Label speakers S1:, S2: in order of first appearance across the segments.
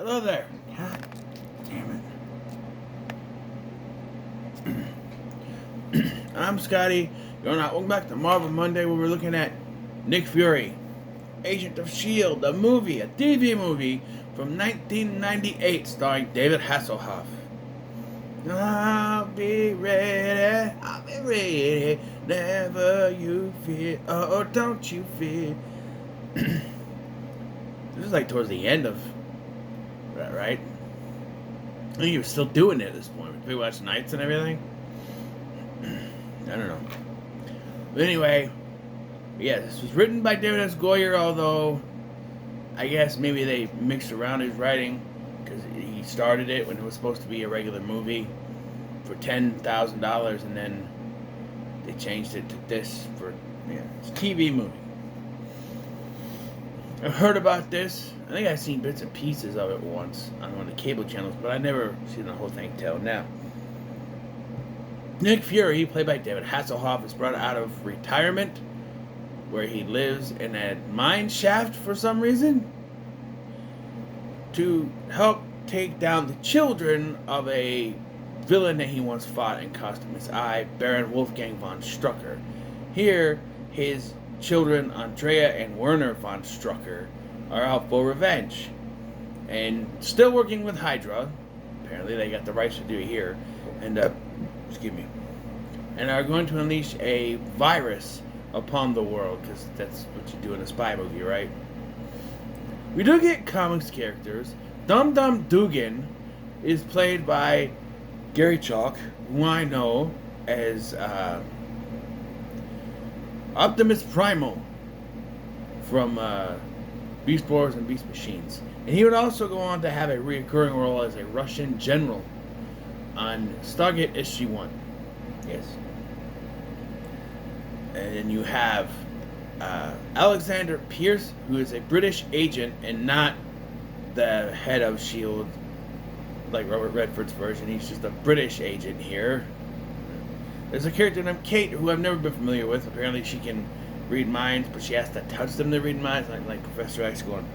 S1: Hello there. God damn it. I'm Scotty. You're not. Welcome back to Marvel Monday, where we're looking at Nick Fury, Agent of S.H.I.E.L.D, a movie, a TV movie from 1998, starring David Hasselhoff. I'll be ready. I'll be ready. Never you fear. Oh, don't you fear. This is like towards the end of that, right? I think he was still doing it at this point with Big Watch Nights and everything. I don't know. But anyway, yeah, this was written by David S. Goyer, although I guess maybe they mixed around his writing because he started it when it was supposed to be a regular movie for $10,000, and then they changed it to this for, it's a TV movie. I've heard about this. I think I've seen bits and pieces of it once on one of the cable channels, but I never seen the whole thing till now. Nick Fury, played by David Hasselhoff, is brought out of retirement, where he lives in a mine shaft for some reason, to help take down the children of a villain that he once fought and cost him his eye, Baron Wolfgang von Strucker. Here, his children Andrea and Werner von Strucker are out for revenge, and still working with Hydra. Apparently, they got the rights to do it here, and and are going to unleash a virus upon the world, because that's what you do in a spy movie, right? We do get comics characters. Dum Dum Dugan is played by Gary Chalk, who I know as Optimus Primal from Beast Wars and Beast Machines. And he would also go on to have a recurring role as a Russian general on Stargate SG-1. Yes. And then you have Alexander Pierce, who is a British agent and not the head of S.H.I.E.L.D, like Robert Redford's version. He's just a British agent here. There's a character named Kate, who I've never been familiar with. Apparently she can read minds, but she has to touch them to read minds, like Professor X going,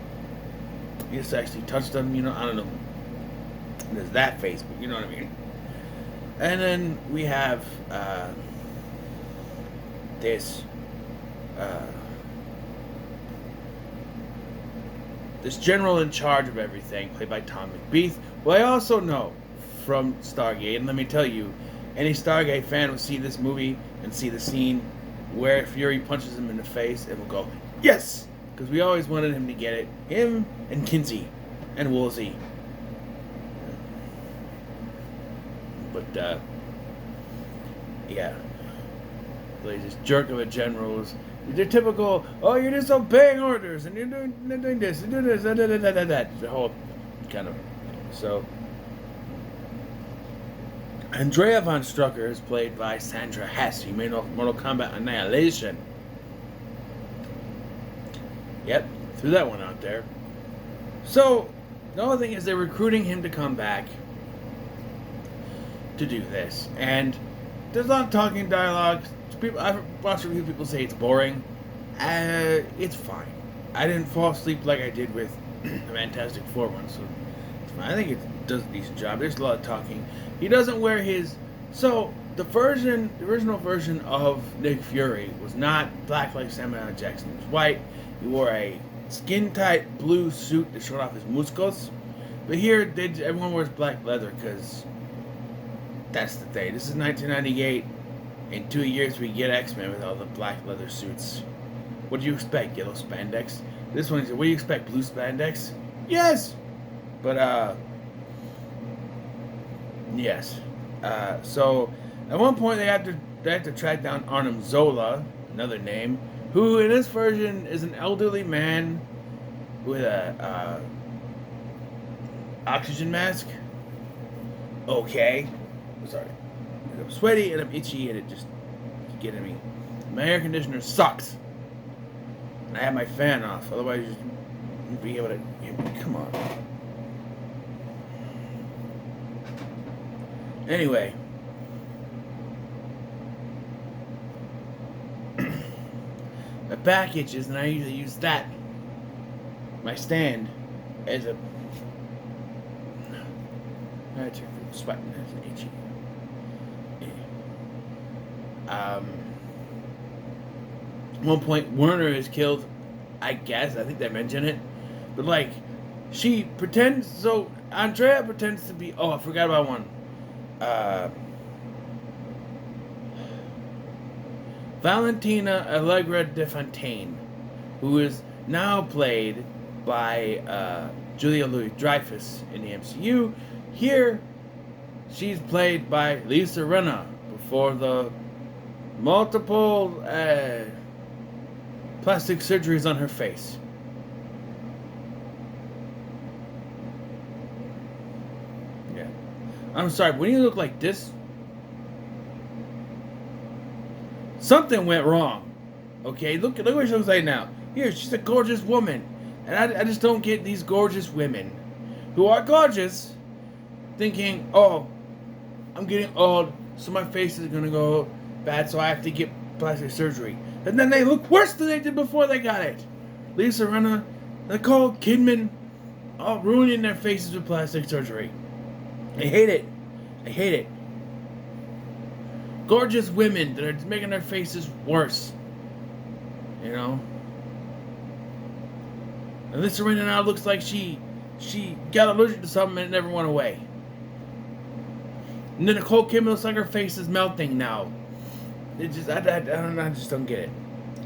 S1: you just actually touch them, I don't know. There's that face, but you know what I mean. And then we have this general in charge of everything, played by Tom McBeath, who I also know from Stargate. And let me tell you, any Stargate fan will see this movie and see the scene where Fury punches him in the face and will go, yes! Because we always wanted him to get it. Him and Kinsey and Woolsey. But, yeah. Like this jerk of a generals. They're typical, you're disobeying orders, and you're doing this, and doing this, that. The whole kind of thing. So, Andrea von Strucker is played by Sandra Hess. You may know Mortal Kombat Annihilation. Yep, threw that one out there. So, the only thing is they're recruiting him to come back to do this. And there's a lot of talking dialogue. I've watched a few people say it's boring. It's fine. I didn't fall asleep like I did with the Fantastic Four one, so it's fine. I think it does a decent job. There's a lot of talking. He doesn't wear his... So, the original version of Nick Fury was not black like Samuel L. Jackson. It was white. He wore a skin-tight blue suit that showed off his muscles. But here, everyone wears black leather because that's the thing. This is 1998. In 2 years, we get X-Men with all the black leather suits. What do you expect? Yellow spandex? This one, what do you expect? Blue spandex? Yes! But, yes. So, at one point, they have to track down Arnim Zola, another name, who in this version is an elderly man with a oxygen mask. Okay. Sorry. I'm sweaty and I'm itchy and it just getting me. My air conditioner sucks. And I have my fan off. Otherwise, you'd be able to... Come on. Anyway. My back itches and I usually use that, my stand, as a I check the sweating. It's itchy. Yeah. One point, Werner is killed. I guess. I think they mention it. But, like, she pretends. So, Andrea pretends to be. Oh, I forgot about one. Valentina Allegra de Fontaine, who is now played by Julia Louis-Dreyfus in the MCU. Here, she's played by Lisa Rinna before the multiple plastic surgeries on her face. Yeah. I'm sorry, when you look like this, something went wrong. Okay, look what she looks like now. Here, she's a gorgeous woman. And I just don't get these gorgeous women who are gorgeous thinking, oh, I'm getting old, so my face is gonna go bad, so I have to get plastic surgery. And then they look worse than they did before they got it. Lisa Rinna, Nicole Kidman, all ruining their faces with plastic surgery. I hate it. I hate it. Gorgeous women that are making their faces worse. You know? And Lisa Rinna now looks like she got allergic to something and it never went away. And then Nicole Kidman looks like her face is melting now. It just, I don't know, I just don't get it.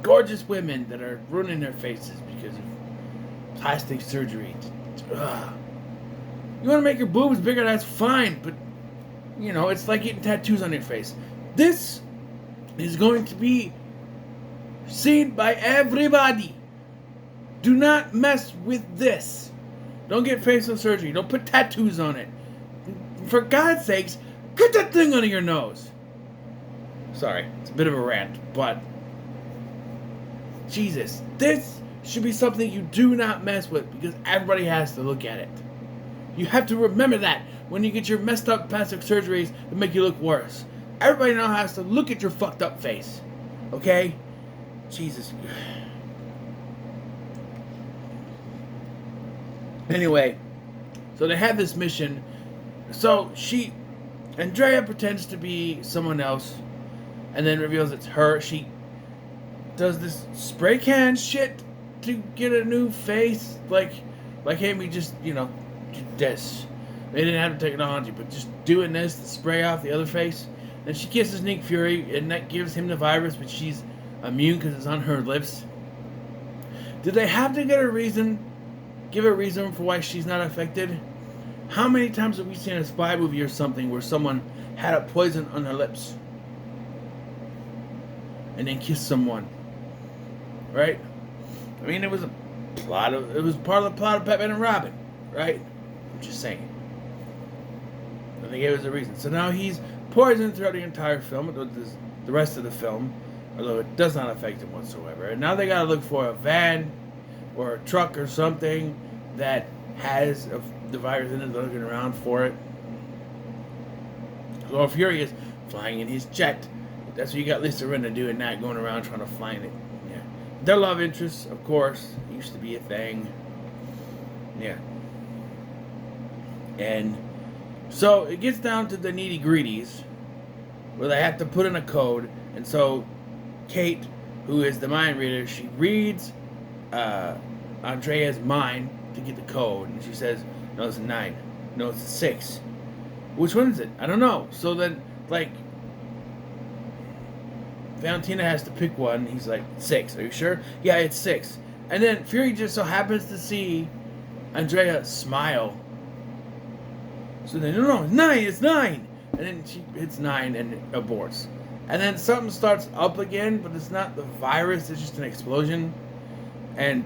S1: Gorgeous women that are ruining their faces because of plastic surgery. Ugh. You want to make your boobs bigger, that's fine, but, you know, it's like getting tattoos on your face. This is going to be seen by everybody. Do not mess with this. Don't get facial surgery. Don't put tattoos on it. For God's sakes, get that thing out of your nose. Sorry, it's a bit of a rant, but Jesus, this should be something you do not mess with because everybody has to look at it. You have to remember that when you get your messed up plastic surgeries that make you look worse. Everybody now has to look at your fucked up face. Okay? Jesus. Anyway, so they have this mission. So Andrea pretends to be someone else and then reveals it's her. She does this spray can shit to get a new face. Like hey, we just, you know, do this. They didn't have the technology, but just doing this to spray off the other face. Then she kisses Nick Fury, and that gives him the virus, but she's immune because it's on her lips. Did they have to give a reason for why she's not affected? How many times have we seen a spy movie or something where someone had a poison on their lips and then kissed someone? Right? I mean, it was part of the plot of Batman and Robin, right? I'm just saying. And they gave us a reason. So now he's poisoned throughout the entire film, the rest of the film, although it does not affect him whatsoever. And now they gotta look for a van or a truck or something that has the virus in it, looking around for it. So Fury is flying in his jet. That's what you got Lisa Rinna doing that, going around trying to find it. Yeah. Their love interests, of course, used to be a thing. Yeah. And so it gets down to the nitty-gritties where they have to put in a code. And so Kate, who is the mind reader, she reads Andrea's mind to get the code. And she says, no, it's a 9. No, it's a 6. Which one is it? I don't know. So then, like, Valentina has to pick one. He's like, 6. Are you sure? Yeah, it's 6. And then Fury just so happens to see Andrea smile. So then, no, it's 9, it's 9. And then she hits 9 and it aborts. And then something starts up again, but it's not the virus, it's just an explosion. And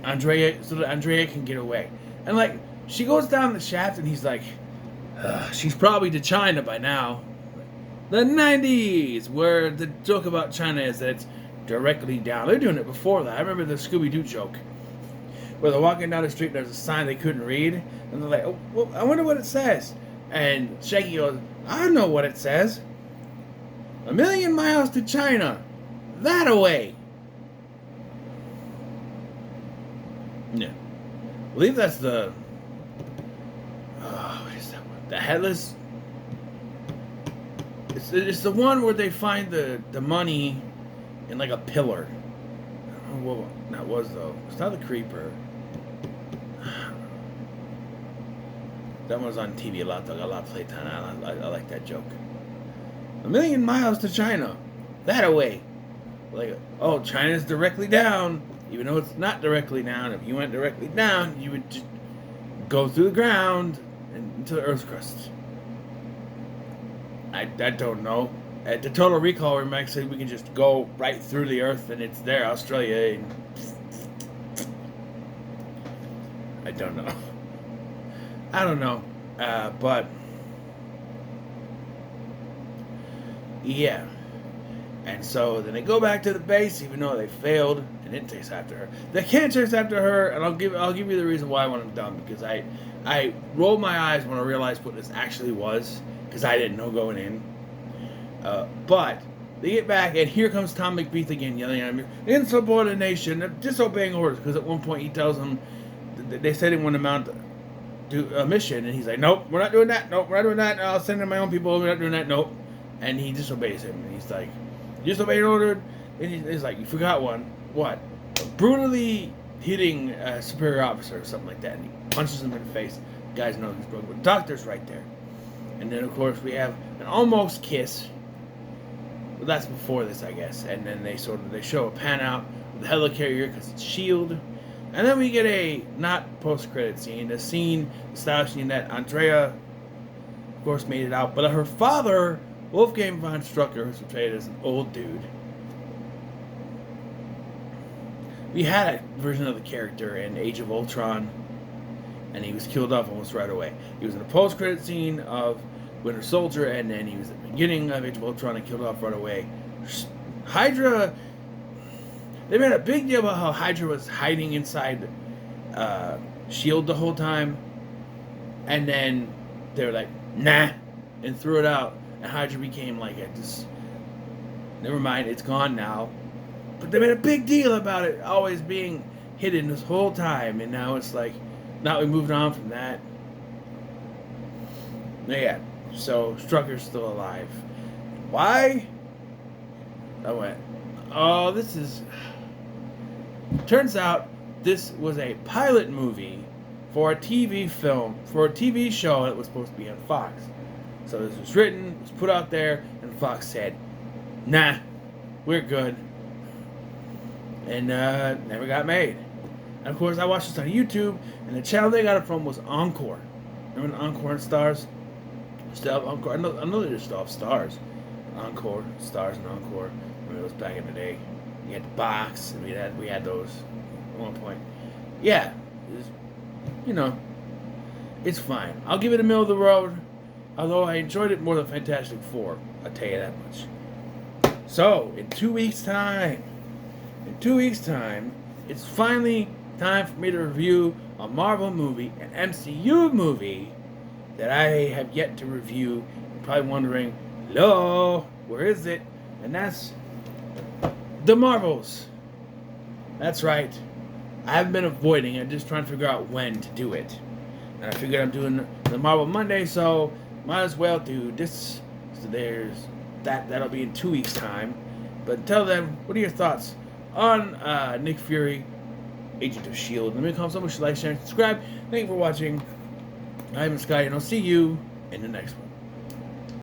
S1: Andrea can get away. And like, she goes down the shaft and he's like, she's probably to China by now. The 90s, where the joke about China is that it's directly down. They're doing it before that. I remember the Scooby-Doo joke, where they're walking down the street and there's a sign they couldn't read. And they're like, oh, well, I wonder what it says. And Shaggy goes, I know what it says. 1,000,000 miles to China. That away. Yeah. I believe that's the... what is that one? The headless. It's the one where they find the money in like a pillar. I don't know what that was though. It's not the creeper. That one's on TV a lot. Got a lot of playtime. I like that joke. 1,000,000 miles to China, that away. Like, oh, China's directly down, even though it's not directly down. If you went directly down, you would just go through the ground and into the Earth's crust. I don't know. At the Total Recall, where Mike said we can just go right through the Earth and it's there, Australia. And I don't know. I don't know. But yeah. And so then they go back to the base, even though they failed and didn't chase after her. They can't chase after her, and I'll give you the reason why when I'm done, because I rolled my eyes when I realized what this actually was, because I didn't know going in. But they get back, and here comes Tom McBeath again, yelling at me, insubordination, disobeying orders, because at one point he tells them they said he wanted to mount a mission, and he's like, nope, we're not doing that, nope, we're not doing that, I'll send in my own people, we're not doing that, nope. And he disobeys him, and he's like, disobeyed order, and he's like, you forgot one. What? Brutally hitting a superior officer or something like that, and he punches him in the face. The guy's nose is broken, but the doctor's right there. And then, of course, we have an almost kiss. Well, that's before this, I guess. And then they show a pan out with the helicarrier because it's S.H.I.E.L.D. And then we get a not post-credit scene, a scene establishing that Andrea, of course, made it out, but her father, Wolfgang von Strucker, who's portrayed as an old dude. We had a version of the character in Age of Ultron, and he was killed off almost right away. He was in a post-credit scene of Winter Soldier, and then he was at the beginning of Age of Ultron and killed off right away. Hydra, they made a big deal about how Hydra was hiding inside S.H.I.E.L.D. the whole time, and then they were like, nah, and threw it out. And Hydra became like never mind, it's gone now. But they made a big deal about it always being hidden this whole time, and now it's like, now we moved on from that. Yeah, so Strucker's still alive. Why? I went, oh, this is... Turns out this was a pilot movie for a TV film, for a TV show that was supposed to be on Fox. So this was written, it was put out there, and Fox said, nah, we're good. And never got made. And of course, I watched this on YouTube, and the channel they got it from was Encore. Remember Encore and Stars? Still have Encore. I know they just still have Stars. Encore, Stars and Encore. Remember those back in the day? You had the box, and we had those at one point. Yeah, it's fine. I'll give it a middle of the road. Although I enjoyed it more than Fantastic Four, I'll tell you that much. So, in 2 weeks' time, it's finally time for me to review a Marvel movie, an MCU movie, that I have yet to review. You're probably wondering, hello, where is it? And that's The Marvels. That's right. I haven't been avoiding it, just trying to figure out when to do it. And I figured I'm doing the Marvel Monday, so might as well do this. So there's that. That'll be in 2 weeks' time. But until then, what are your thoughts on Nick Fury, Agent of S.H.I.E.L.D.? Let me comment so much, like, share, and subscribe. Thank you for watching. I'm Sky, and I'll see you in the next one.